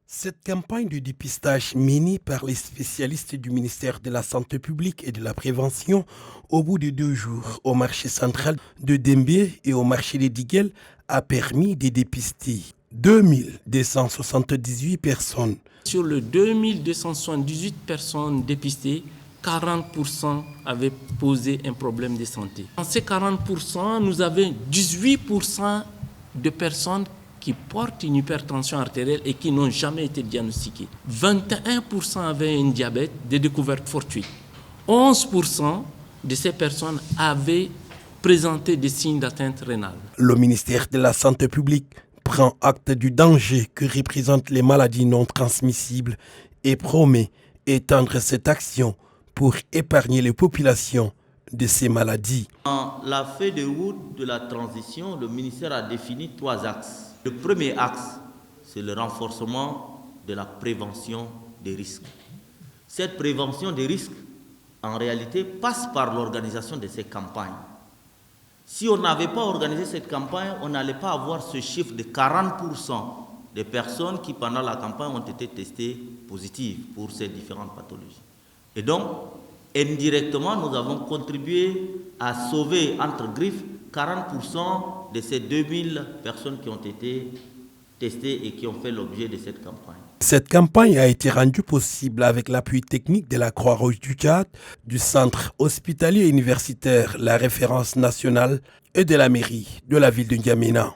Cette campagne de dépistage menée par les spécialistes du ministère de la Santé publique et de la Prévention au bout de 2 jours au marché central de Dembé et au marché de Diguel a permis de dépister 2278 personnes. Sur les 2278 personnes dépistées, 40% avaient posé un problème de santé. Dans ces 40%, nous avons 18% de personnes qui portent une hypertension artérielle et qui n'ont jamais été diagnostiquées. 21% avaient un diabète de découverte fortuite. 11% de ces personnes avaient présenté des signes d'atteinte rénale. Le ministère de la Santé publique prend acte du danger que représentent les maladies non transmissibles et promet étendre cette action pour épargner les populations de ces maladies. Dans la feuille de route de la transition, le ministère a défini 3 axes. Le premier axe, c'est le renforcement de la prévention des risques. Cette prévention des risques, en réalité, passe par l'organisation de ces campagnes. Si on n'avait pas organisé cette campagne, on n'allait pas avoir ce chiffre de 40% des personnes qui, pendant la campagne, ont été testées positives pour ces différentes pathologies. Et donc, indirectement, nous avons contribué à sauver, entre griffes, 40% de ces 2000 personnes qui ont été testées et qui ont fait l'objet de cette campagne. Cette campagne a été rendue possible avec l'appui technique de la Croix-Rouge du Tchad, du Centre hospitalier universitaire La Référence nationale et de la mairie de la ville de N'Djamena.